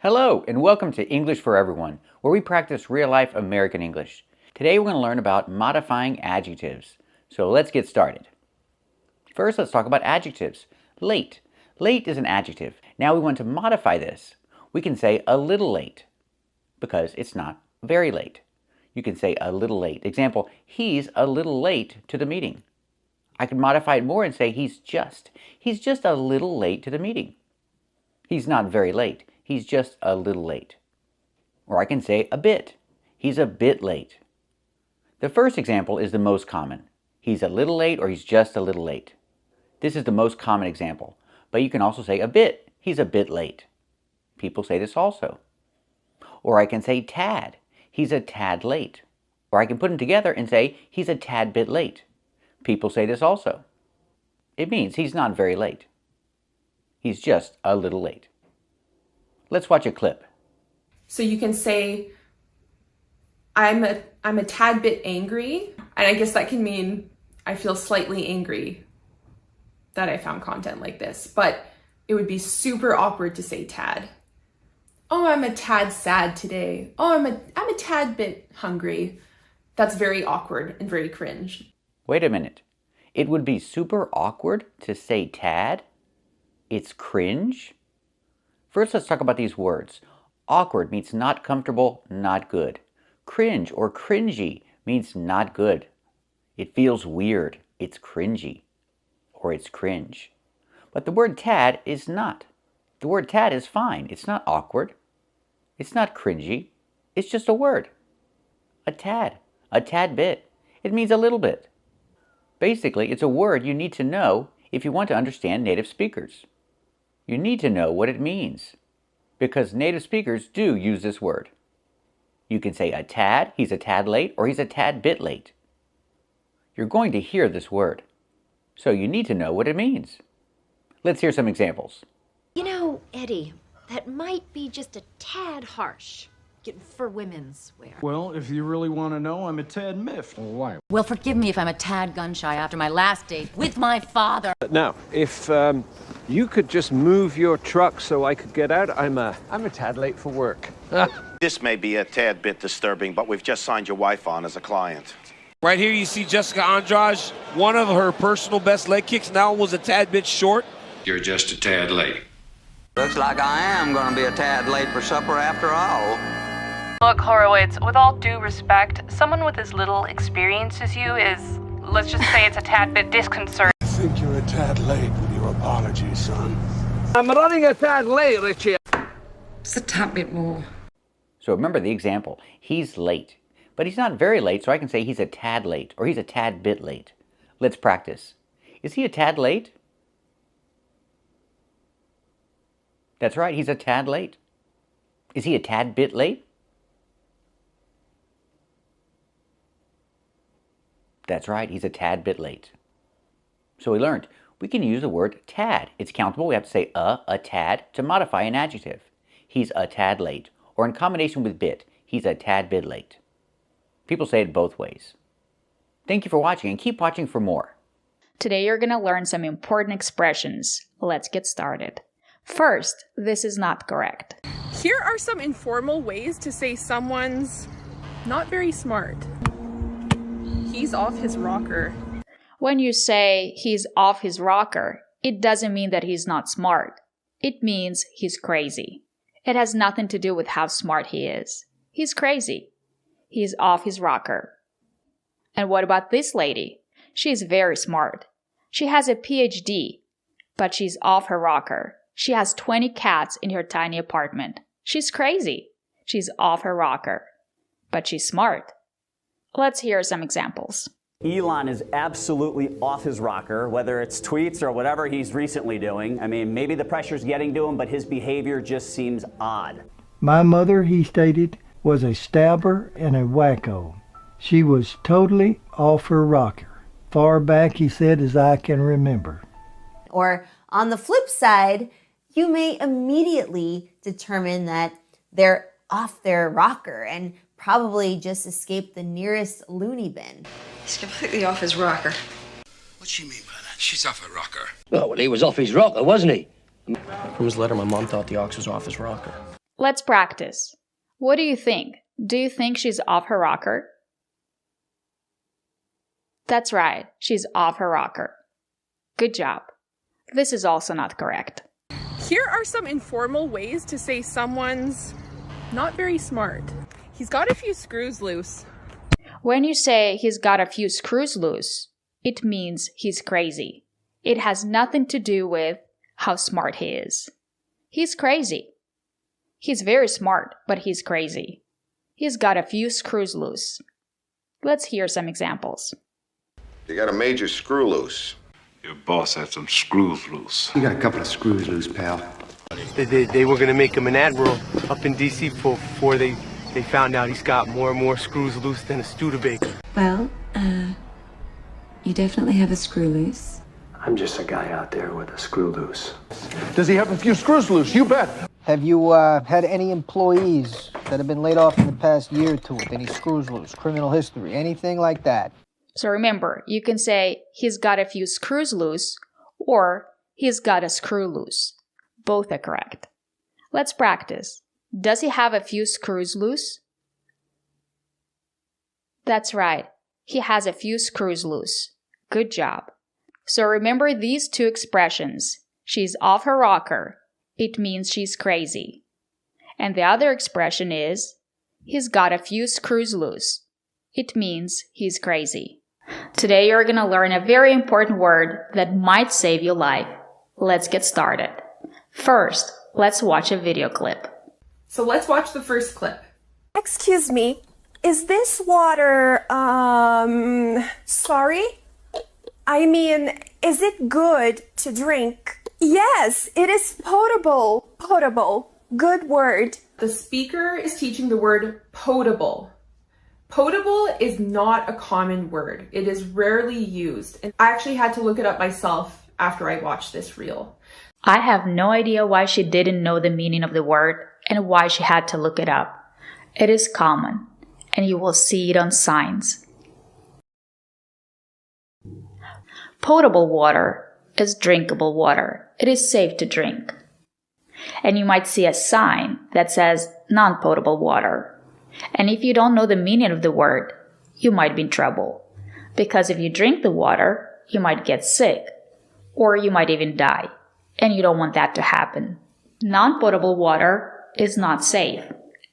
Hello, and welcome to English for Everyone, where we practice real-life American English. Today we're going to learn about modifying adjectives. So let's get started. First, let's talk about adjectives. Late. Late is an adjective. Now we want to modify this. We can say a little late, because it's not very late. You can say a little late. Example, he's a little late to the meeting. I could modify it more and say he's just a little late to the meeting. He's not very late. He's just a little late. Or I can say a bit. He's a bit late. The first example is the most common. He's a little late or he's just a little late. This is the most common example. But you can also say a bit. He's a bit late. People say this also. Or I can say tad. He's a tad late. Or I can put them together and say he's a tad bit late. People say this also. It means he's not very late. He's just a little late. Let's watch a clip. So you can say, I'm a tad bit angry. And I guess that can mean I feel slightly angry that I found content like this. But it would be super awkward to say tad. Oh, I'm a tad sad today. Oh, I'm a tad bit hungry. That's very awkward and very cringe. Wait a minute. It would be super awkward to say tad? It's cringe? First, let's talk about these words. Awkward means not comfortable, not good. Cringe or cringy means not good. It feels weird. It's cringy. Or it's cringe. But the word tad is not. The word tad is fine. It's not awkward. It's not cringy. It's just a word. A tad bit. It means a little bit. Basically, it's a word you need to know if you want to understand native speakers. You need to know what it means, because native speakers do use this word. You can say a tad, he's a tad late, or he's a tad bit late. You're going to hear this word, so you need to know what it means. Let's hear some examples. You know, Eddie, that might be just a tad harsh for women's wear. Well, if you really want to know, I'm a tad miffed. Why? Well, forgive me if I'm a tad gun-shy after my last date with my father. Now, if you could just move your truck so I could get out, I'm a tad late for work. This may be a tad bit disturbing, but we've just signed your wife on as a client. Right here you see Jessica Andrade. One of her personal best leg kicks now was a tad bit short. You're just a tad late. Looks like I am going to be a tad late for supper after all. Look, Horowitz, with all due respect, someone with as little experience as you is, let's just say it's a tad bit disconcerting. I think you're a tad late with your apologies, son. I'm running a tad late, Richie. Just a tad bit more. So remember the example. He's late, but he's not very late, so I can say he's a tad late, or he's a tad bit late. Let's practice. Is he a tad late? That's right, he's a tad late. Is he a tad bit late? That's right, he's a tad bit late. So we learned we can use the word tad. It's countable. We have to say a tad to modify an adjective. He's a tad late. Or in combination with bit, he's a tad bit late. People say it both ways. Thank you for watching and keep watching for more. Today you're going to learn some important expressions. Let's get started. First, this is not correct. Here are some informal ways to say someone's not very smart. He's off his rocker. When you say he's off his rocker, it doesn't mean that he's not smart. It means he's crazy. It has nothing to do with how smart he is. He's crazy. He's off his rocker. And what about this lady? She's very smart. She has a PhD, but she's off her rocker. She has 20 cats in her tiny apartment. She's crazy. She's off her rocker. But she's smart. Let's hear some examples. Elon is absolutely off his rocker, whether it's tweets or whatever he's recently doing. I mean, maybe the pressure's getting to him, but his behavior just seems odd. My mother, he stated, was a stabber and a wacko. She was totally off her rocker. Far back, he said, as I can remember. Or on the flip side, you may immediately determine that they're off their rocker and probably just escaped the nearest loony bin. He's completely off his rocker. What's she mean by that? She's off her rocker. Oh, well, he was off his rocker, wasn't he? From his letter, my mom thought the ox was off his rocker. Let's practice. What do you think? Do you think she's off her rocker? That's right, she's off her rocker. Good job. This is also not correct. Here are some informal ways to say someone's not very smart. He's got a few screws loose. When you say he's got a few screws loose, it means he's crazy. It has nothing to do with how smart he is. He's crazy. He's very smart, but he's crazy. He's got a few screws loose. Let's hear some examples. You got a major screw loose. Your boss had some screws loose. You got a couple of screws loose, pal. They were going to make him an admiral up in D.C. before they found out he's got more and more screws loose than a Studebaker. Well, you definitely have a screw loose. I'm just a guy out there with a screw loose. Does he have a few screws loose? You bet. Have you had any employees that have been laid off in the past year or two with any screws loose, criminal history, anything like that? So remember, you can say he's got a few screws loose or he's got a screw loose. Both are correct. Let's practice. Does he have a few screws loose? That's right. He has a few screws loose. Good job. So remember these two expressions. She's off her rocker. It means she's crazy. And the other expression is, he's got a few screws loose. It means he's crazy. Today you're going to learn a very important word that might save your life. Let's get started. First, let's watch a video clip. So let's watch the first clip. Excuse me, is this water, sorry? I mean, is it good to drink? Yes, it is potable. Potable. Good word. The speaker is teaching the word potable. Potable is not a common word. It is rarely used. And I actually had to look it up myself after I watched this reel. I have no idea why she didn't know the meaning of the word and why she had to look it up. It is common, and you will see it on signs. Potable water is drinkable water. It is safe to drink. And you might see a sign that says non-potable water. And if you don't know the meaning of the word, you might be in trouble. Because if you drink the water, you might get sick. Or you might even die. And you don't want that to happen. Non-potable water is not safe.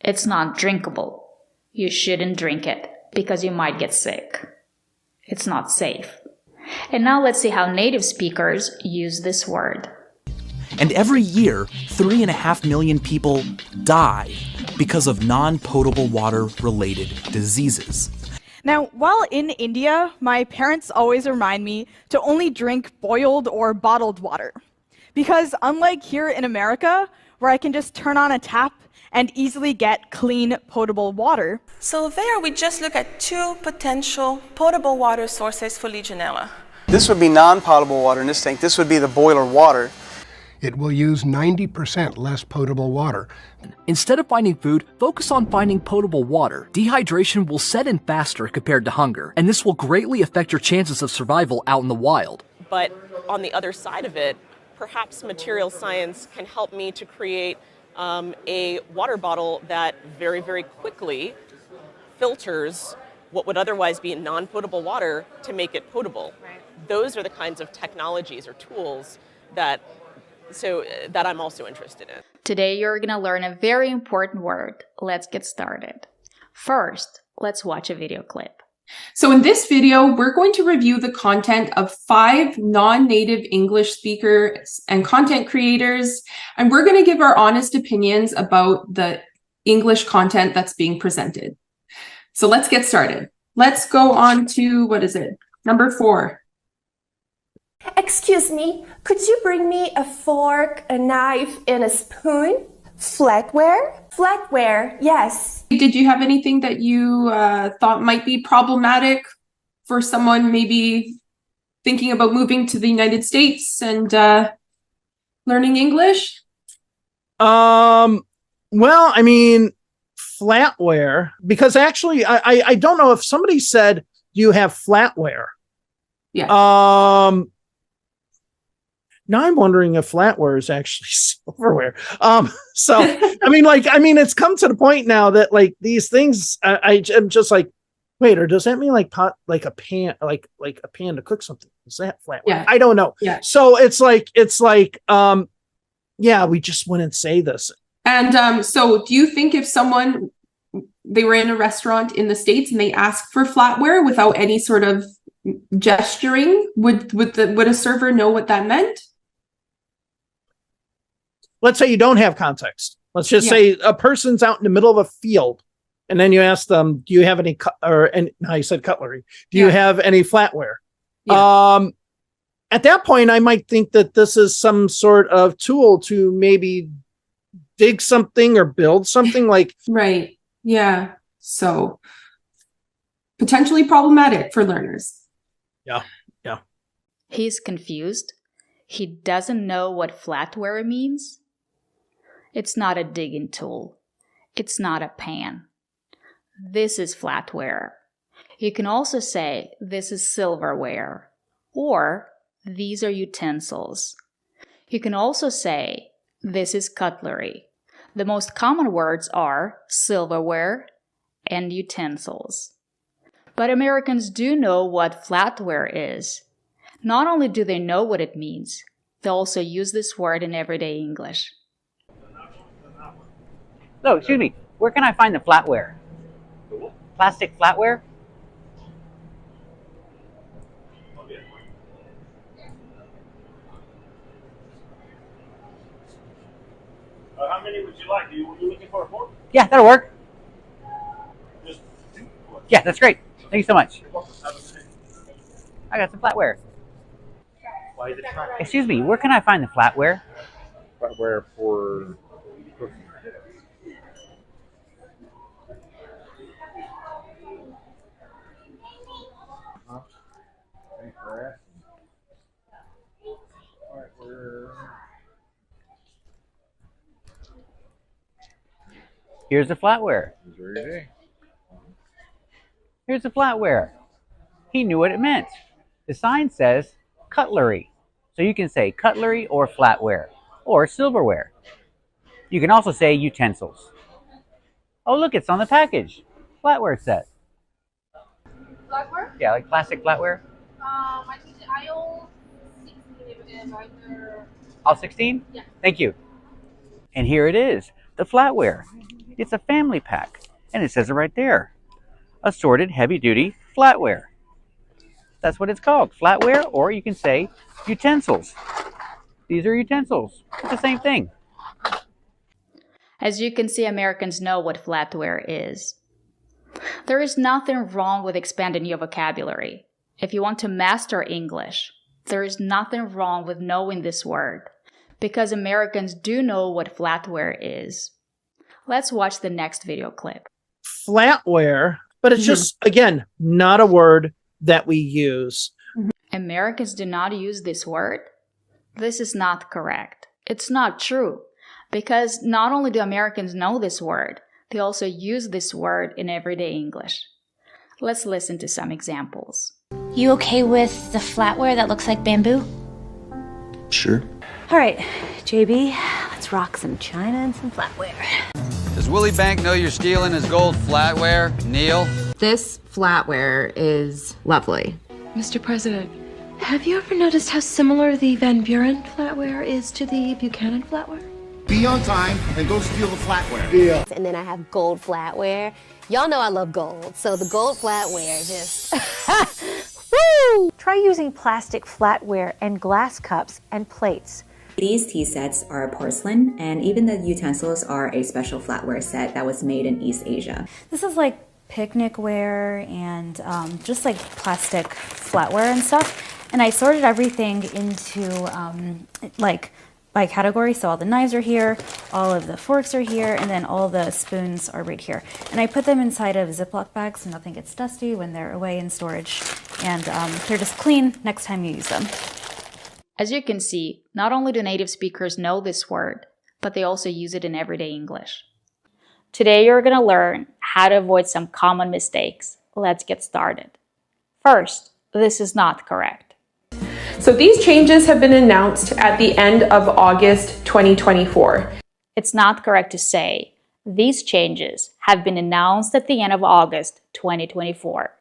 It's not drinkable. You shouldn't drink it because you might get sick. It's not safe. And now let's see how native speakers use this word. And every year, 3.5 million people die because of non-potable water-related diseases. Now, while in India, my parents always remind me to only drink boiled or bottled water. Because unlike here in America, where I can just turn on a tap and easily get clean, potable water. So there we just look at two potential potable water sources for Legionella. This would be non-potable water in this tank. This would be the boiler water. It will use 90% less potable water. Instead of finding food, focus on finding potable water. Dehydration will set in faster compared to hunger, and this will greatly affect your chances of survival out in the wild. But on the other side of it, perhaps material science can help me to create a water bottle that very, very quickly filters what would otherwise be non-potable water to make it potable. Right. Those are the kinds of technologies or tools that I'm also interested in. Today you're going to learn a very important word. Let's get started. First, let's watch a video clip. So in this video, we're going to review the content of 5 non-native English speakers and content creators, and we're going to give our honest opinions about the English content that's being presented. So let's get started. Let's go on to, number 4. Excuse me, could you bring me a fork, a knife, and a spoon? Flatware? Flatware, yes. Did you have anything that you thought might be problematic for someone maybe thinking about moving to the United States and learning English? Well, I mean, flatware, because actually, I don't know if somebody said you have flatware. Yeah. Now I'm wondering if flatware is actually silverware. So I mean, it's come to the point now that like these things, I'm just like, wait, or does that mean like pot, like a pan, like a pan to cook something? Is that flatware? Yeah. I don't know. Yeah. So it's like, yeah, we just wouldn't say this. And so do you think if they were in a restaurant in the States and they asked for flatware without any sort of gesturing, would a server know what that meant? Let's say you don't have context. Let's just say a person's out in the middle of a field, and then you ask them, "Do you have any now you said cutlery? Do you have any flatware?" Yeah. At that point, I might think that this is some sort of tool to maybe dig something or build something like. Right. Yeah. So potentially problematic for learners. Yeah. Yeah. He's confused. He doesn't know what flatware means. It's not a digging tool. It's not a pan. This is flatware. You can also say this is silverware, or these are utensils. You can also say this is cutlery. The most common words are silverware and utensils. But Americans do know what flatware is. Not only do they know what it means, they also use this word in everyday English. So, excuse me, where can I find the flatware? Plastic flatware? How many would you like? Are you looking for a fork? Yeah, that'll work. Just two forks. Yeah, that's great. Thank you so much. I got some flatware. Why is it flat? Excuse me, where can I find the flatware? Flatware for cooking. Here's the flatware. Here's the flatware. He knew what it meant. The sign says cutlery. So you can say cutlery or flatware or silverware. You can also say utensils. Oh, look, it's on the package. Flatware set. Flatware? Yeah, like plastic flatware. I think aisle 16 either. All 16? Yeah. Thank you. And here it is, the flatware. It's a family pack, and it says it right there. Assorted heavy-duty flatware. That's what it's called, flatware, or you can say utensils. These are utensils. It's the same thing. As you can see, Americans know what flatware is. There is nothing wrong with expanding your vocabulary. If you want to master English, there is nothing wrong with knowing this word, because Americans do know what flatware is. Let's watch the next video clip. Flatware, but it's just, again, not a word that we use. Americans do not use this word? This is not correct. It's not true, because not only do Americans know this word, they also use this word in everyday English. Let's listen to some examples. You okay with the flatware that looks like bamboo? Sure. All right, JB, let's rock some china and some flatware. Does Willie Bank know you're stealing his gold flatware, Neil? This flatware is lovely. Mr. President, have you ever noticed how similar the Van Buren flatware is to the Buchanan flatware? Be on time and go steal the flatware. Yeah. And then I have gold flatware. Y'all know I love gold, so the gold flatware just... Woo! Try using plastic flatware and glass cups and plates. These tea sets are porcelain, and even the utensils are a special flatware set that was made in East Asia. This is like picnic ware and just like plastic flatware and stuff. And I sorted everything into by category. So all the knives are here, all of the forks are here, and then all the spoons are right here. And I put them inside of Ziploc bags so nothing gets dusty when they're away in storage. And they're just clean next time you use them. As you can see, not only do native speakers know this word, but they also use it in everyday English. Today you're going to learn how to avoid some common mistakes. Let's get started. First, this is not correct. So these changes have been announced at the end of August 2024. It's not correct to say these changes have been announced at the end of August 2024.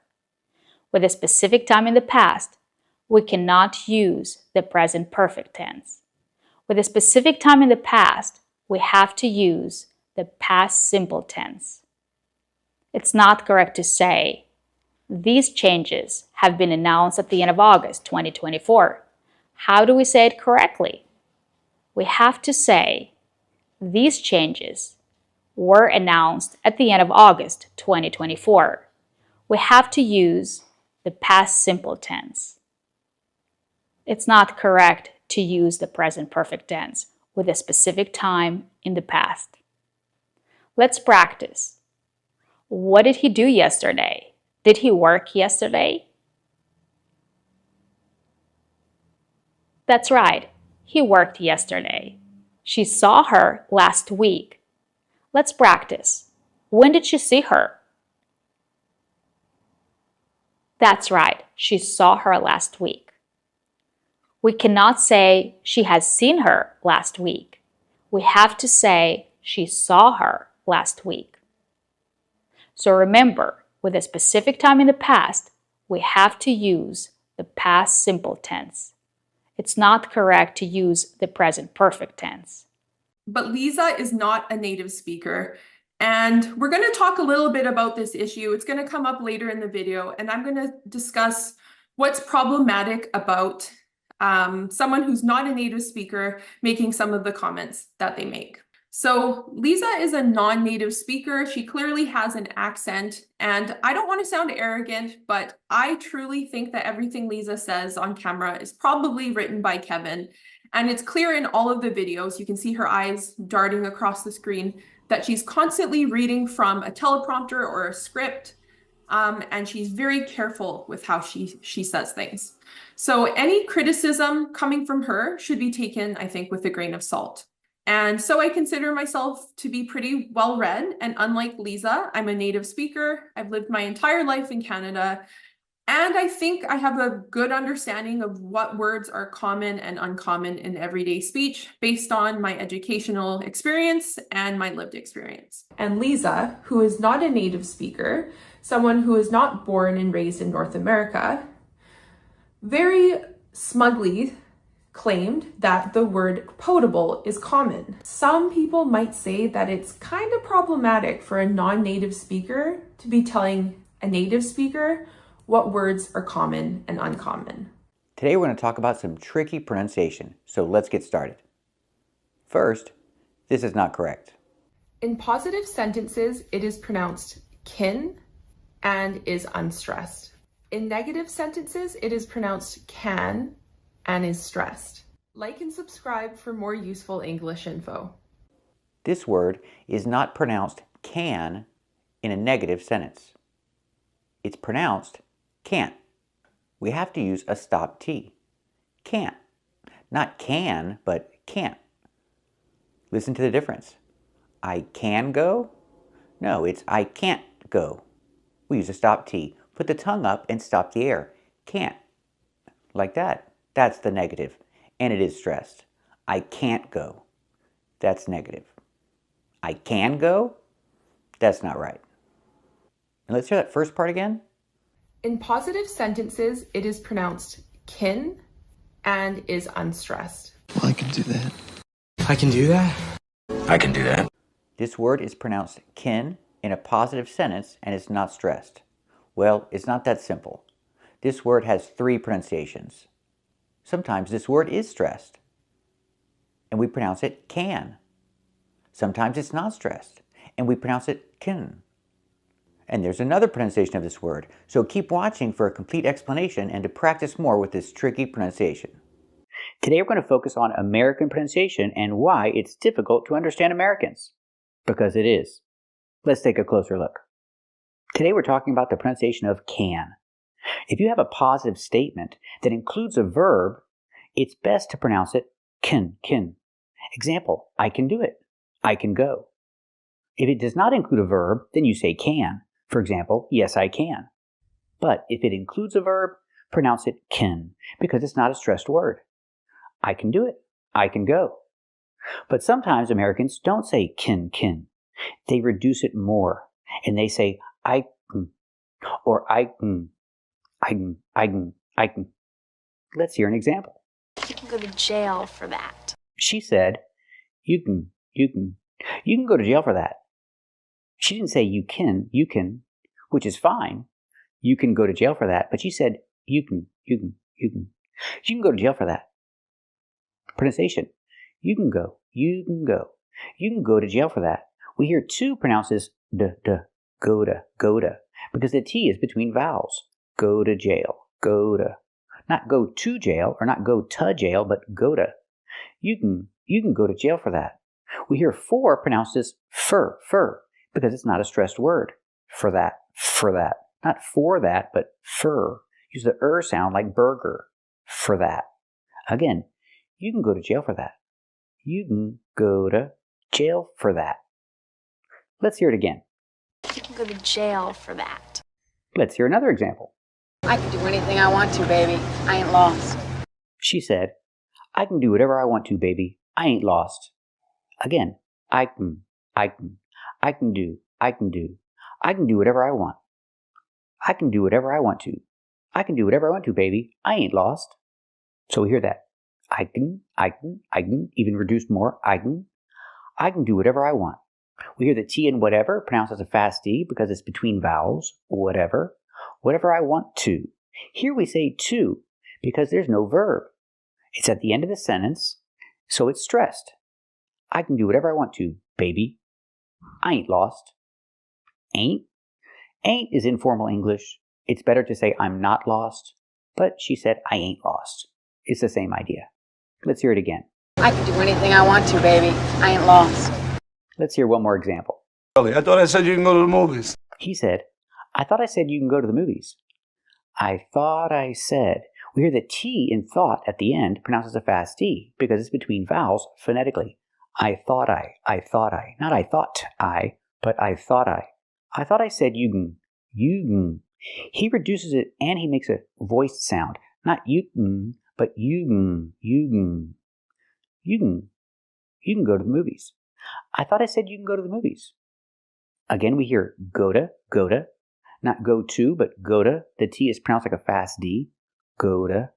With a specific time in the past, we cannot use the present perfect tense. With a specific time in the past, we have to use the past simple tense. It's not correct to say these changes have been announced at the end of August 2024. How do we say it correctly? We have to say these changes were announced at the end of August 2024. We have to use the past simple tense. It's not correct to use the present perfect tense with a specific time in the past. Let's practice. What did he do yesterday? Did he work yesterday? That's right. He worked yesterday. She saw her last week. Let's practice. When did she see her? That's right. She saw her last week. We cannot say she has seen her last week. We have to say she saw her last week. So remember, with a specific time in the past, we have to use the past simple tense. It's not correct to use the present perfect tense. But Lisa is not a native speaker, and we're going to talk a little bit about this issue. It's going to come up later in the video, and I'm going to discuss what's problematic about someone who's not a native speaker making some of the comments that they make. So Lisa is a non-native speaker. She clearly has an accent, and I don't want to sound arrogant, but I truly think that everything Lisa says on camera is probably written by Kevin. And it's clear in all of the videos, you can see her eyes darting across the screen, that she's constantly reading from a teleprompter or a script, and she's very careful with how she says things. So any criticism coming from her should be taken, I think, with a grain of salt. And so I consider myself to be pretty well-read, and unlike Lisa, I'm a native speaker. I've lived my entire life in Canada, and I think I have a good understanding of what words are common and uncommon in everyday speech based on my educational experience and my lived experience. And Lisa, who is not a native speaker, someone who is not born and raised in North America, very smugly claimed that the word potable is common. Some people might say that it's kind of problematic for a non-native speaker to be telling a native speaker what words are common and uncommon. Today we're going to talk about some tricky pronunciation, so let's get started. First, this is not correct. In positive sentences, it is pronounced kin and is unstressed. In negative sentences, it is pronounced can and is stressed. Like and subscribe for more useful English info. This word is not pronounced can in a negative sentence. It's pronounced can't. We have to use a stop T. Can't. Not can, but can't. Listen to the difference. I can go? No, it's I can't go. We use a stop T. Put the tongue up and stop the air. Can't. Like that. That's the negative, and it is stressed. I can't go. That's negative. I can go? That's not right. And let's hear that first part again. In positive sentences, it is pronounced kin and is unstressed. Well, I can do that. I can do that? I can do that. This word is pronounced kin in a positive sentence and is not stressed. Well, it's not that simple. This word has 3 pronunciations. Sometimes this word is stressed, and we pronounce it can. Sometimes it's not stressed, and we pronounce it kin. And there's another pronunciation of this word, so keep watching for a complete explanation and to practice more with this tricky pronunciation. Today we're going to focus on American pronunciation and why it's difficult to understand Americans. Because it is. Let's take a closer look. Today we're talking about the pronunciation of can. If you have a positive statement that includes a verb, it's best to pronounce it kin. Example, I can do it. I can go. If it does not include a verb, then you say can. For example, yes, I can. But if it includes a verb, pronounce it can because it's not a stressed word. I can do it. I can go. But sometimes Americans don't say can. They reduce it more and they say I can or I can. Let's hear an example. You can go to jail for that. She said, you can go to jail for that. She didn't say you can, which is fine. You can go to jail for that. But she said, you can go to jail for that. Pronunciation. You can go to jail for that. We hear two pronounces go to, because the T is between vowels. Go to jail, go to. Not go to jail or not go to jail, but go to. You can go to jail for that. We hear for pronounced as fur, because it's not a stressed word. For that. Not for that, but fur. Use the sound like burger. For that. Again, you can go to jail for that. You can go to jail for that. Let's hear it again. You can go to jail for that. Let's hear another example. I can do anything I want to, baby. I ain't lost. She said, I can do whatever I want to, baby. I ain't lost. Again, I can do whatever I want. I can do whatever I want to. I can do whatever I want to, baby. I ain't lost. So we hear that. I can, even reduced more. I can do whatever I want. We hear the T in whatever pronounced as a fast D because it's between vowels. Whatever I want to. Here we say to because there's no verb. It's at the end of the sentence, so it's stressed. I can do whatever I want to, baby. I ain't lost. Ain't is informal English. It's better to say I'm not lost, but she said I ain't lost. It's the same idea. Let's hear it again. I can do anything I want to, baby. I ain't lost. Let's hear one more example. I thought I said you can go to the movies. He said, I thought I said you can go to the movies. I thought I said. We hear the T in thought at the end pronounced as a fast D because it's between vowels phonetically. I thought I. Not I thought I, but I thought I. I thought I said you can. He reduces it and he makes a voiced sound. Not you can, but you can. You can go to the movies. I thought I said you can go to the movies. Again, we hear go to. Not go to, but go to. The T is pronounced like a fast D. Go to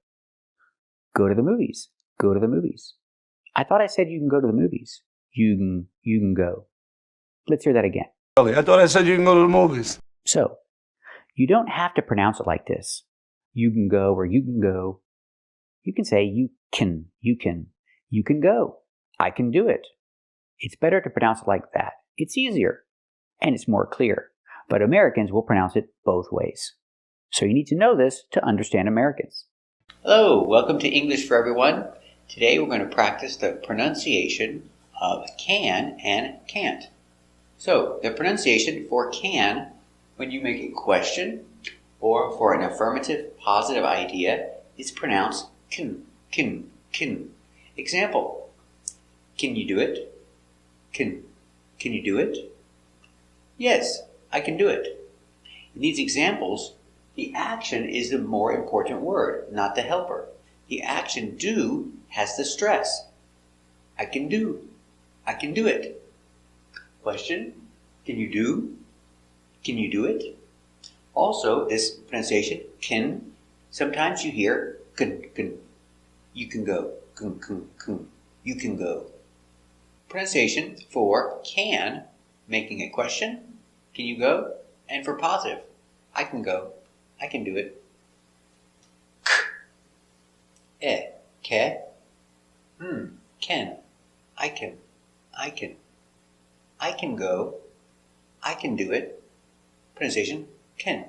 the movies. Go to the movies. I thought I said you can go to the movies. You can go. Let's hear that again. I thought I said you can go to the movies. So, you don't have to pronounce it like this. You can go or you can go. You can say you can go. I can do it. It's better to pronounce it like that. It's easier and it's more clear. But Americans will pronounce it both ways. So you need to know this to understand Americans. Hello, welcome to English for Everyone. Today we're going to practice the pronunciation of can and can't. So, the pronunciation for can, when you make a question or for an affirmative positive idea, is pronounced can. Example, can you do it? Can you do it? Yes, I can do it. In these examples, the action is the more important word, not the helper. The action do has the stress. I can do it. Question, can you do? Can you do it? Also, this pronunciation, can, sometimes you hear can. You can go, can. You can go. Pronunciation for can, making a question, can you go? And for positive, I can go, I can do it. Ke, can, I can go, I can do it. Pronunciation, can.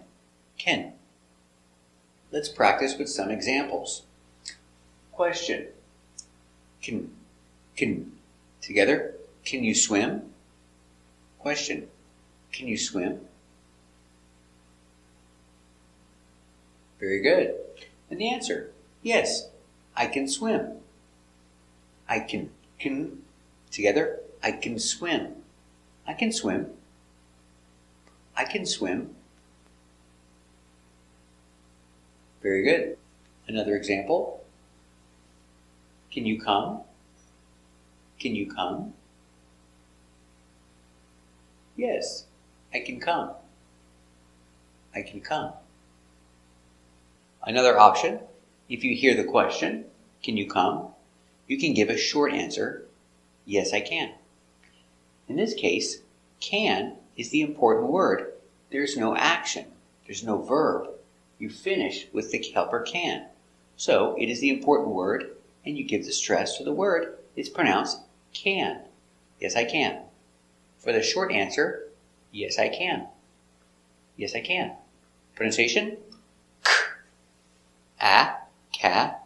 Let's practice with some examples. Question, can, together, can you swim? Question, can you swim? Very good. And the answer, yes, I can swim. I can, together, I can swim. I can swim. I can swim. Very good. Another example. Can you come? Can you come? Yes, I can come. I can come. Another option, if you hear the question, can you come? You can give a short answer, yes, I can. In this case, can is the important word. There's no action. There's no verb. You finish with the helper can. So it is the important word, and you give the stress to the word. It's pronounced can. Yes, I can. For the short answer, yes, I can. Yes, I can. Pronunciation? K, ka,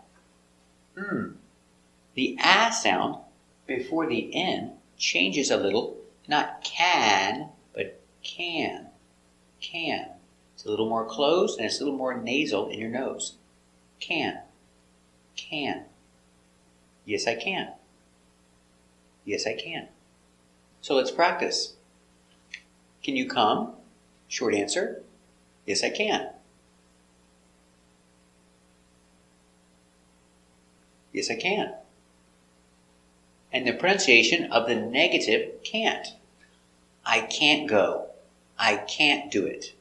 The a sound before the n changes a little, not can, but can. Can. It's a little more closed and it's a little more nasal in your nose. Can. Can. Yes, I can. Yes, I can. So let's practice. Can you come? Short answer, yes, I can. Yes, I can. And the pronunciation of the negative can't. I can't go. I can't do it.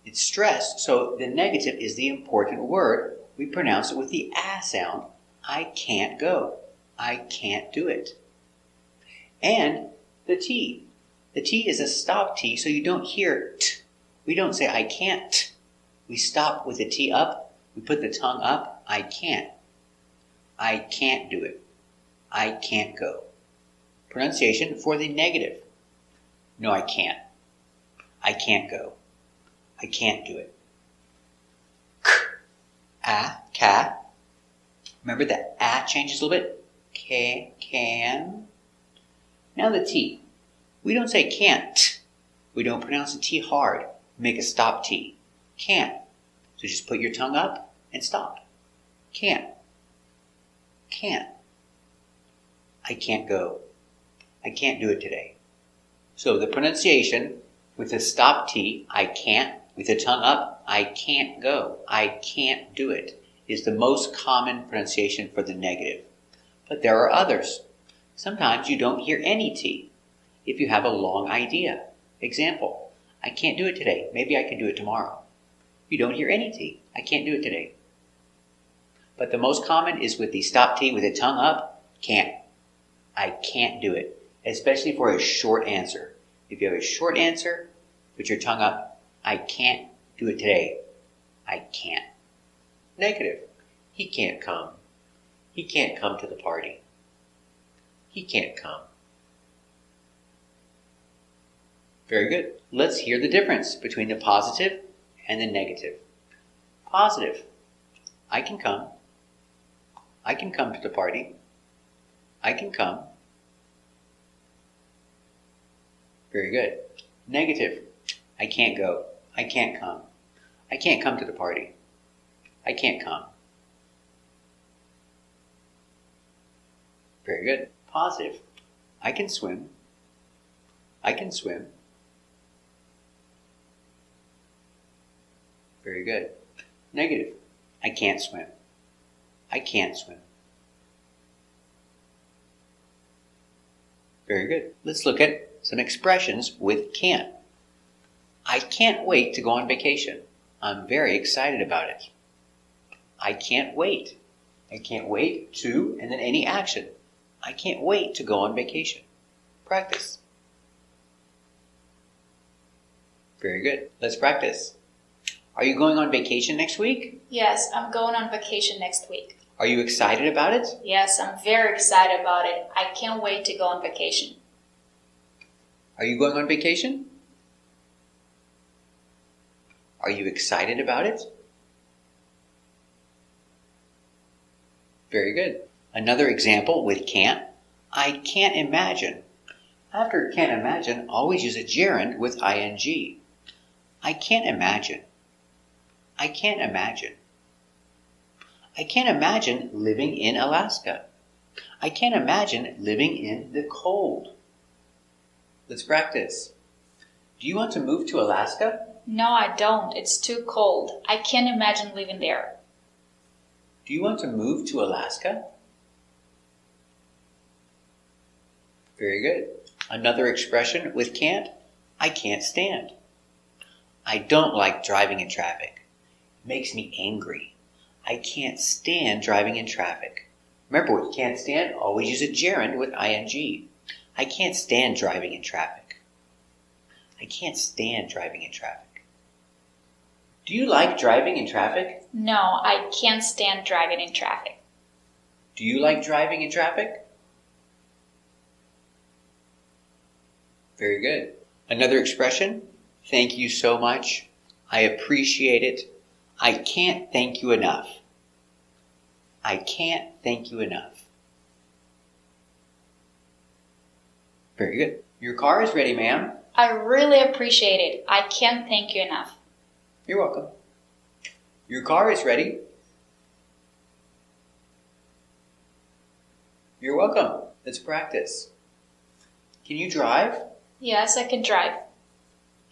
It's stressed, so the negative is the important word. We pronounce it with the a sound. I can't go. I can't do it. And the T. The T is a stop T, so you don't hear t. We don't say I can't. We stop with the T up. We put the tongue up. I can't. I can't do it. I can't go. Pronunciation for the negative. No, I can't. I can't go. I can't do it. K, ka. Remember that a changes a little bit. K, can. Now the T. We don't say can't. We don't pronounce the T hard. Make a stop T. Can't. So just put your tongue up and stop. Can't. Can't. I can't go. I can't do it today. So the pronunciation with the stop T, I can't, with the tongue up, I can't go. I can't do it, is the most common pronunciation for the negative. But there are others. Sometimes you don't hear any T if you have a long idea. Example, I can't do it today. Maybe I can do it tomorrow. You don't hear any T. I can't do it today. But the most common is with the stop T with the tongue up, can't. I can't do it, especially for a short answer. If you have a short answer, put your tongue up, I can't do it today. I can't. Negative, he can't come. He can't come to the party. He can't come. Very good. Let's hear the difference between the positive and the negative. Positive, I can come. I can come to the party. I can come. Very good. Negative, I can't go. I can't come. I can't come to the party. I can't come. Very good. Positive, I can swim. I can swim. Very good. Negative, I can't swim. I can't swim. Very good. Let's look at some expressions with can't. I can't wait to go on vacation. I'm very excited about it. I can't wait. I can't wait to, and then any action. I can't wait to go on vacation. Practice. Very good. Let's practice. Are you going on vacation next week? Yes, I'm going on vacation next week. Are you excited about it? Yes, I'm very excited about it. I can't wait to go on vacation. Are you going on vacation? Are you excited about it? Very good. Another example with can't. I can't imagine. After can't imagine, always use a gerund with ing. I can't imagine. I can't imagine. I can't imagine living in Alaska. I can't imagine living in the cold. Let's practice. Do you want to move to Alaska? No, I don't. It's too cold. I can't imagine living there. Do you want to move to Alaska? Very good. Another expression with can't. I can't stand. I don't like driving in traffic. It makes me angry. I can't stand driving in traffic. Remember, what you can't stand, always use a gerund with ing. I can't stand driving in traffic. I can't stand driving in traffic. Do you like driving in traffic? No, I can't stand driving in traffic. Do you like driving in traffic? Very good. Another expression, thank you so much. I appreciate it. I can't thank you enough. I can't thank you enough. Very good. Your car is ready, ma'am. I really appreciate it. I can't thank you enough. You're welcome. Your car is ready. You're welcome. Let's practice. Can you drive? Yes, I can drive.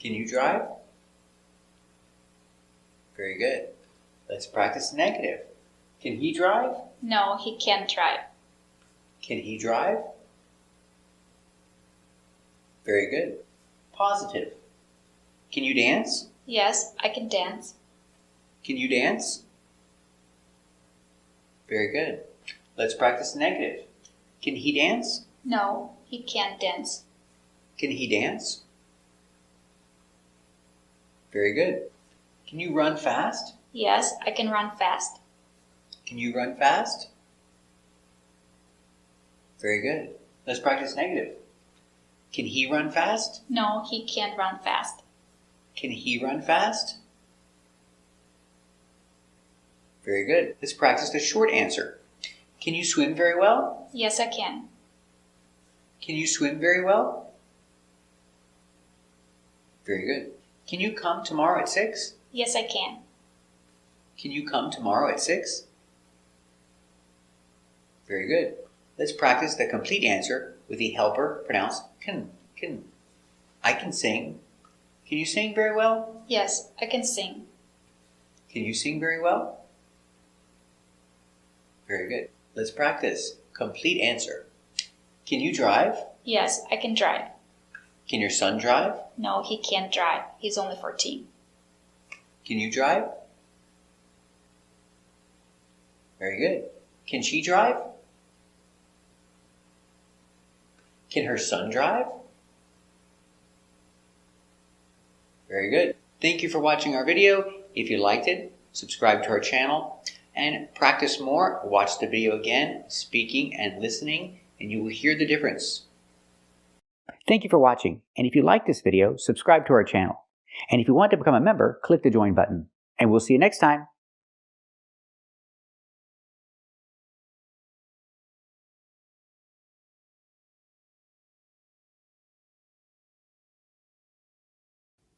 Can you drive? Very good. Let's practice negative. Can he drive? No, he can't drive. Can he drive? Very good. Positive. Can you dance? Yes, I can dance. Can you dance? Very good. Let's practice negative. Can he dance? No, he can't dance. Can he dance? Very good. Can you run fast? Yes, I can run fast. Can you run fast? Very good. Let's practice negative. Can he run fast? No, he can't run fast. Can he run fast? Very good. Let's practice the short answer. Can you swim very well? Yes, I can. Can you swim very well? Very good. Can you come tomorrow at 6? Yes, I can. Can you come tomorrow at 6? Very good. Let's practice the complete answer with the helper pronounced can. I can sing. Can you sing very well? Yes, I can sing. Can you sing very well? Very good. Let's practice complete answer. Can you drive? Yes, I can drive. Can your son drive? No, he can't drive. He's only 14. Can you drive? Very good. Can she drive? Can her son drive? Very good. Thank you for watching our video. If you liked it, subscribe to our channel and practice more. Watch the video again, speaking and listening, and you will hear the difference. Thank you for watching. And if you like this video, subscribe to our channel. And if you want to become a member, click the join button. And we'll see you next time.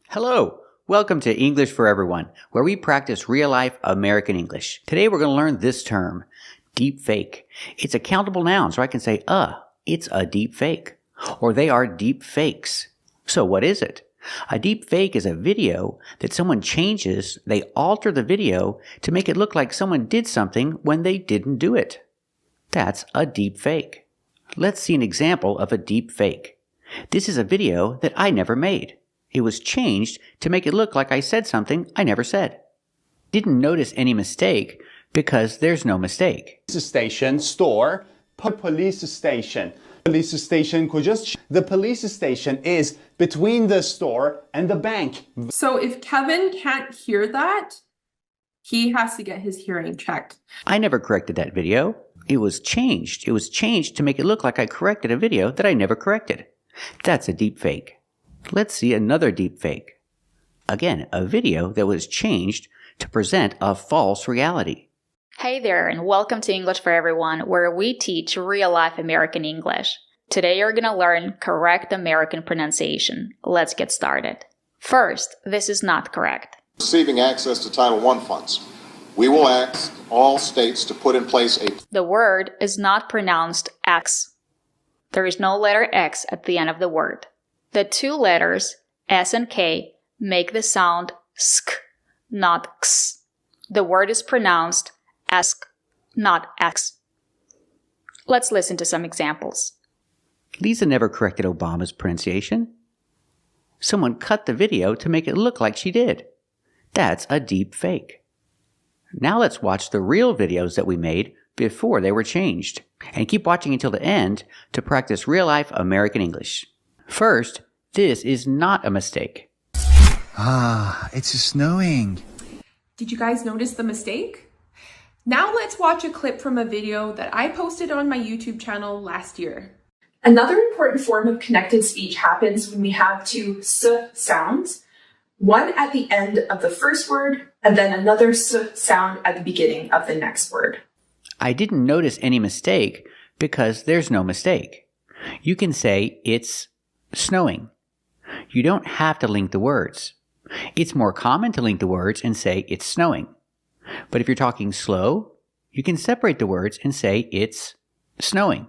Hello, welcome to English for Everyone, where we practice real-life American English. Today we're going to learn this term, deep fake. It's a countable noun, so I can say, it's a deep fake, or they are deep fakes. So what is it? A deep fake is a video that someone changes, they alter the video to make it look like someone did something when they didn't do it. That's a deep fake. Let's see an example of a deep fake. This is a video that I never made. It was changed to make it look like I said something I never said. Didn't notice any mistake because there's no mistake. Police station, store, police station. Police station کجاست? The police station is between the store and the bank. So if Kevin can't hear that, he has to get his hearing checked. I never corrected that video. It was changed. It was changed to make it look like I corrected a video that I never corrected. That's a deep fake. Let's see another deep fake. Again, a video that was changed to present a false reality. Hey there, and welcome to English for Everyone, where we teach real-life American English. Today you're going to learn correct American pronunciation. Let's get started. First, this is not correct. Receiving access to Title I funds. We will ask all states to put in place a... The word is not pronounced X. There is no letter X at the end of the word. The two letters, S and K, make the sound sk, not x. The word is pronounced ask. not X. Let's listen to some examples. Lisa never corrected Obama's pronunciation. Someone cut the video to make it look like she did. That's a deep fake. Now let's watch the real videos that we made before they were changed. And keep watching until the end to practice real-life American English. First, this is not a mistake. Ah, it's snowing. Did you guys notice the mistake? Now let's watch a clip from a video that I posted on my YouTube channel last year. Another important form of connected speech happens when we have two s sounds, one at the end of the first word and then another s sound at the beginning of the next word. I didn't notice any mistake because there's no mistake. You can say it's snowing. You don't have to link the words. It's more common to link the words and say it's snowing. But if you're talking slow, you can separate the words and say it's snowing.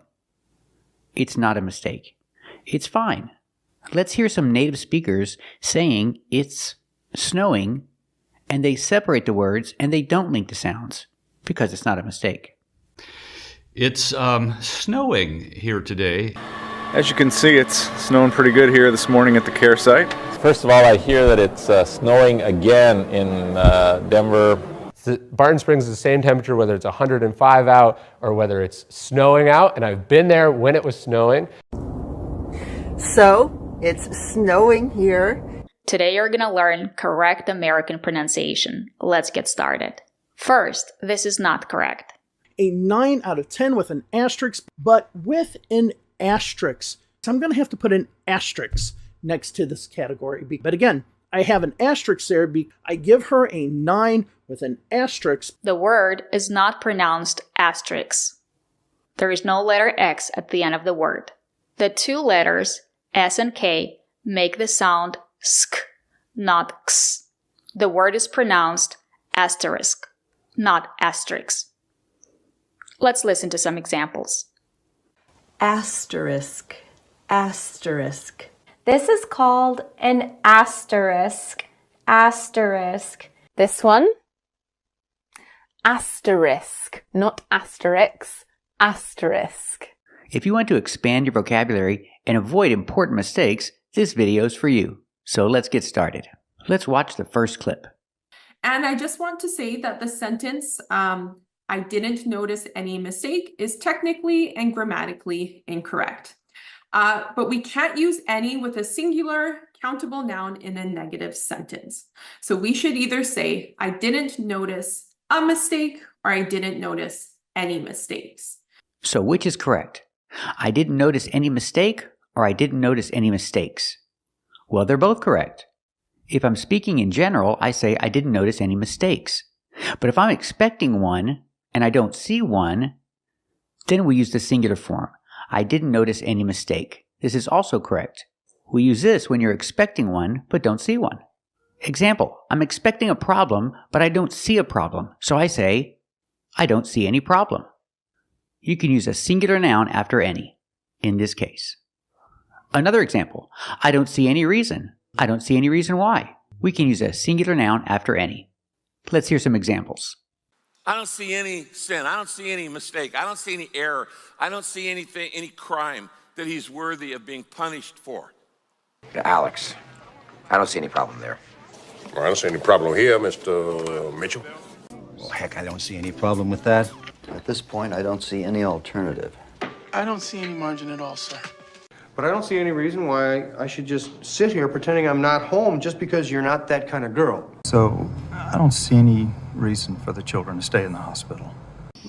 It's not a mistake. It's fine. Let's hear some native speakers saying it's snowing, and they separate the words and they don't link the sounds because it's not a mistake. It's snowing here today. As you can see, it's snowing pretty good here this morning at the care site. First of all, I hear that it's snowing again in Denver. Barton Springs is the same temperature whether it's 105 out or whether it's snowing out, and I've been there when it was snowing. So, it's snowing here. Today you're gonna learn correct American pronunciation. Let's get started. First, this is not correct. A 9 out of 10 with an asterisk, but with an asterisk. So I'm going to have to put an asterisk next to this category. But again, I have an asterisk there. I give her a 9 with an asterisk. The word is not pronounced asterisk. There is no letter X at the end of the word. The two letters, S and K, make the sound sk, not x. The word is pronounced asterisk, not asterisk. Let's listen to some examples. Asterisk, asterisk. This is called an asterisk, asterisk. This one? Asterisk, not asterix, asterisk. If you want to expand your vocabulary and avoid important mistakes, this video is for you. So let's get started. Let's watch the first clip. And I just want to say that the sentence, I didn't notice any mistake, is technically and grammatically incorrect. But we can't use any with a singular countable noun in a negative sentence. So we should either say, I didn't notice a mistake, or I didn't notice any mistakes. So which is correct? I didn't notice any mistake, or I didn't notice any mistakes? Well, they're both correct. If I'm speaking in general, I say I didn't notice any mistakes. But if I'm expecting one, and I don't see one, then we use the singular form. I didn't notice any mistake. This is also correct. We use this when you're expecting one, but don't see one. Example, I'm expecting a problem, but I don't see a problem. So I say, I don't see any problem. You can use a singular noun after any, in this case. Another example, I don't see any reason. I don't see any reason why. We can use a singular noun after any. Let's hear some examples. I don't see any sin. I don't see any mistake. I don't see any error. I don't see anything, any crime that he's worthy of being punished for. Alex, I don't see any problem there. Well, I don't see any problem here, Mr. Mitchell. Well, heck, I don't see any problem with that. At this point, I don't see any alternative. I don't see any margin at all, sir. But I don't see any reason why I should just sit here pretending I'm not home just because you're not that kind of girl. So, I don't see any reason for the children to stay in the hospital.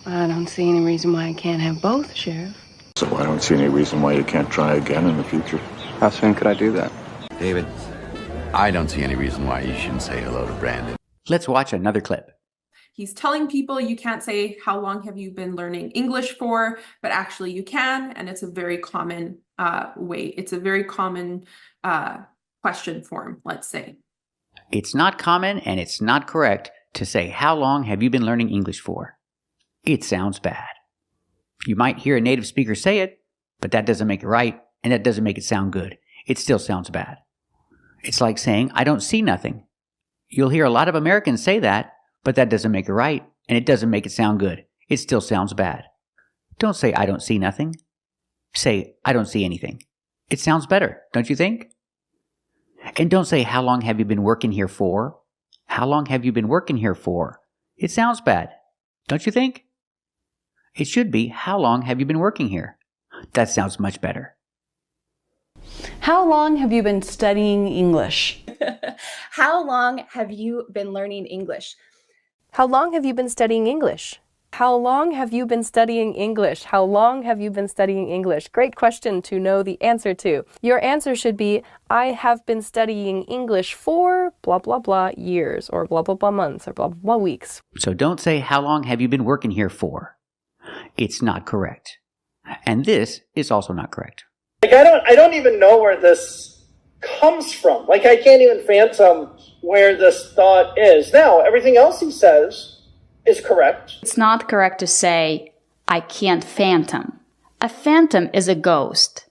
I don't see any reason why I can't have both, Sheriff. So I don't see any reason why you can't try again in the future. How soon could I do that? David, I don't see any reason why you shouldn't say hello to Brandon. Let's watch another clip. He's telling people you can't say, how long have you been learning English for? But actually you can, and it's a very common way. It's a very common question form, let's say. It's not common and it's not correct to say, how long have you been learning English for? It sounds bad. You might hear a native speaker say it, but that doesn't make it right, and that doesn't make it sound good. It still sounds bad. It's like saying, I don't see nothing. You'll hear a lot of Americans say that, but that doesn't make it right, and it doesn't make it sound good. It still sounds bad. Don't say I don't see nothing. Say I don't see anything. It sounds better, don't you think? And don't say how long have you been working here for? How long have you been working here for? It sounds bad, don't you think? It should be how long have you been working here? That sounds much better. How long have you been studying English? How long have you been learning English? How long have you been studying English? How long have you been studying English? How long have you been studying English? Great question to know the answer to. Your answer should be, I have been studying English for blah, blah, blah years, or blah, blah, blah months, or blah, blah, blah weeks. So don't say how long have you been working here for? It's not correct. And this is also not correct. Like, I don't even know where this comes from. Like, I can't even fathom where this thought is. Now, everything else he says is correct. It's not correct to say, I can't phantom. A phantom is a ghost.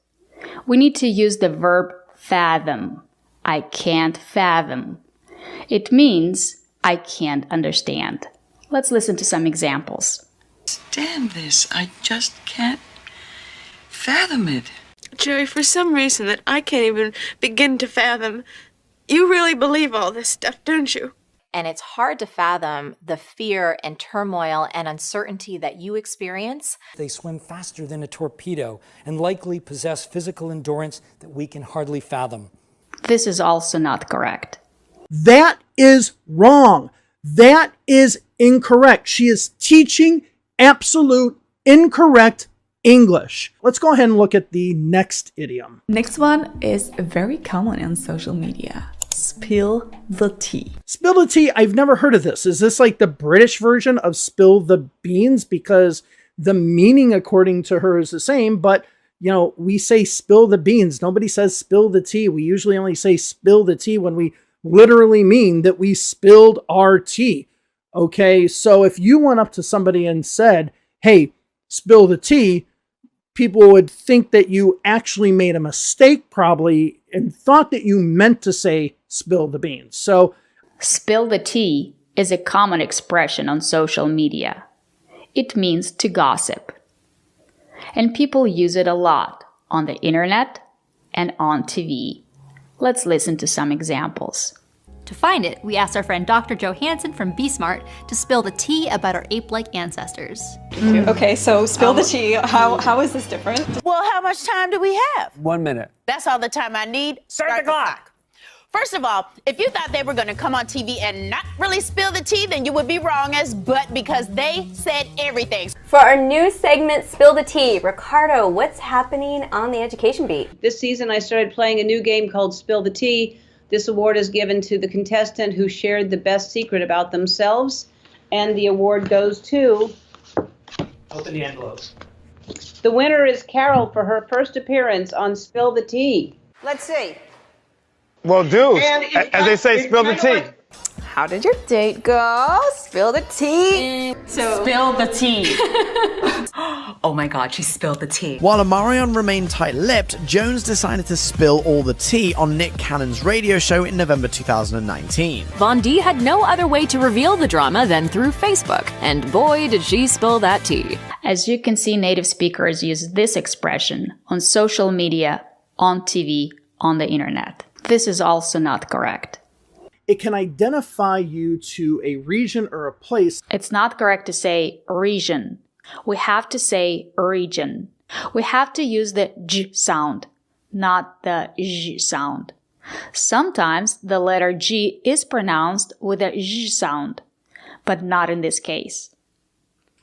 We need to use the verb fathom. I can't fathom. It means I can't understand. Let's listen to some examples. Stand this. I just can't fathom it. Jerry, for some reason that I can't even begin to fathom, you really believe all this stuff, don't you? And it's hard to fathom the fear and turmoil and uncertainty that you experience. They swim faster than a torpedo and likely possess physical endurance that we can hardly fathom. This is also not correct. That is wrong. That is incorrect. She is teaching absolute incorrect English. Let's go ahead and look at the next idiom. Next one is very common on social media. Spill the tea. Spill the tea. I've never heard of this. Is this like the British version of spill the beans? Because the meaning, according to her, is the same, but we say spill the beans. Nobody says spill the tea. We usually only say spill the tea when we literally mean that we spilled our tea. Okay, so if you went up to somebody and said, hey, spill the tea, people would think that you actually made a mistake probably and thought that you meant to say spill the beans. So, spill the tea is a common expression on social media. It means to gossip. And people use it a lot on the internet and on TV. Let's listen to some examples. To find it, we asked our friend Dr. Johansson from BSmart to spill the tea about our ape-like ancestors. Okay, so spill the tea. How is this different? Well, how much time do we have? 1 minute. That's all the time I need. Start the clock. First of all, if you thought they were going to come on TV and not really spill the tea, then you would be wrong as but because they said everything. For our new segment, Spill the Tea, Ricardo, what's happening on the education beat? This season, I started playing a new game called Spill the Tea. This award is given to the contestant who shared the best secret about themselves, and the award goes to... Open the envelopes. The winner is Carol for her first appearance on Spill the Tea. Let's see. Well, dude, as they say, spill the tea. How did your date go? Spill the tea. Spill the tea. Oh my God, she spilled the tea. While Omarion remained tight-lipped, Jones decided to spill all the tea on Nick Cannon's radio show in November 2019. Von D had no other way to reveal the drama than through Facebook, and boy did she spill that tea. As you can see, native speakers use this expression on social media, on TV, on the internet. This is also not correct. It can identify you to a region or a place. It's not correct to say region. We have to say region. We have to use the J sound, not the J sound. Sometimes the letter G is pronounced with a J sound, but not in this case.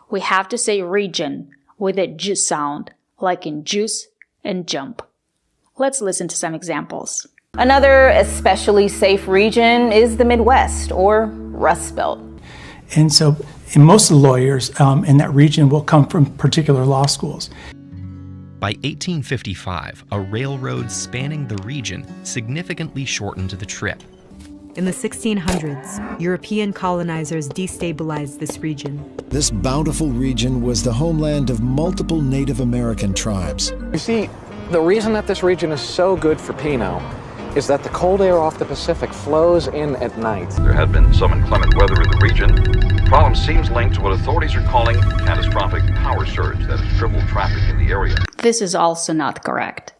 We have to say region with a J sound, like in juice and jump. Let's listen to some examples. Another especially safe region is the Midwest, or Rust Belt. And so most of the lawyers in that region will come from particular law schools. By 1855, a railroad spanning the region significantly shortened the trip. In the 1600s, European colonizers destabilized this region. This bountiful region was the homeland of multiple Native American tribes. You see, the reason that this region is so good for Pinot is that the cold air off the Pacific flows in at night. There had been some inclement weather in the region. The problem seems linked to what authorities are calling a catastrophic power surge that has tripled traffic in the area. This is also not correct.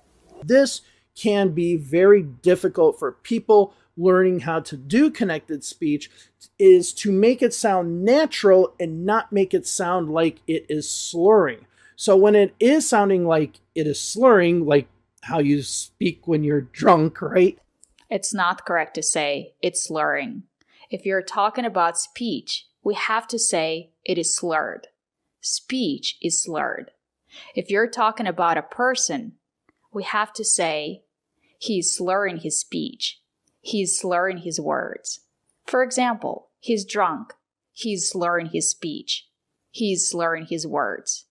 This can be very difficult for people learning how to do connected speech, is to make it sound natural and not make it sound like it is slurring. So when it is sounding like it is slurring, like how you speak when you're drunk, right? It's not correct to say it's slurring. If you're talking about speech, we have to say it is slurred. Speech is slurred. If you're talking about a person, we have to say he's slurring his speech. He's slurring his words. For example, he's drunk. He's slurring his speech. He's slurring his words.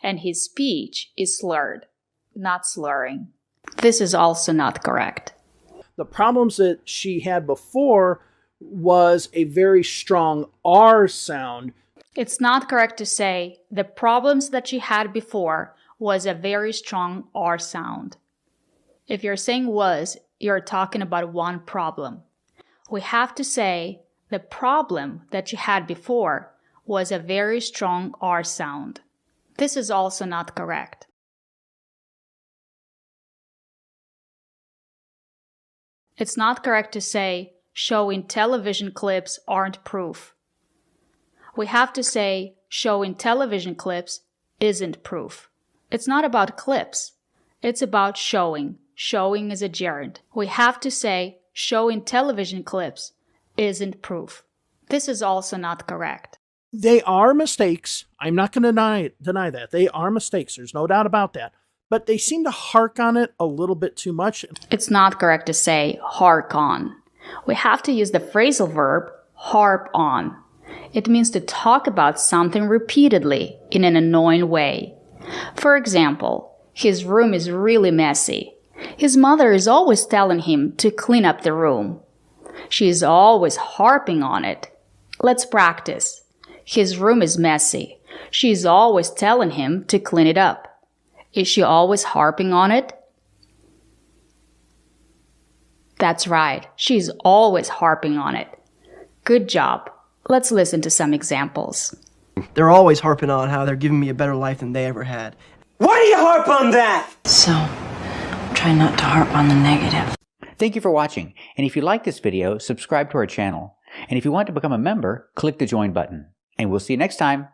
And his speech is slurred, not slurring. This is also not correct. The problems that she had before was a very strong R sound. It's not correct to say the problems that she had before was a very strong R sound. If you're saying was, you're talking about one problem. We have to say the problem that you had before was a very strong R sound. This is also not correct. It's not correct to say showing television clips aren't proof. We have to say showing television clips isn't proof. It's not about clips. It's about showing. Showing is a gerund. We have to say showing television clips isn't proof. This is also not correct. They are mistakes. I'm not going to deny that. They are mistakes. There's no doubt about that. But they seem to hark on it a little bit too much. It's not correct to say hark on. We have to use the phrasal verb harp on. It means to talk about something repeatedly in an annoying way. For example, his room is really messy. His mother is always telling him to clean up the room. She is always harping on it. Let's practice. His room is messy. She is always telling him to clean it up. Is she always harping on it? That's right. She's always harping on it. Good job. Let's listen to some examples. They're always harping on how they're giving me a better life than they ever had. Why do you harp on that? So, try not to harp on the negative. Thank you for watching, and if you like this video, subscribe to our channel. And if you want to become a member, click the join button. And we'll see you next time.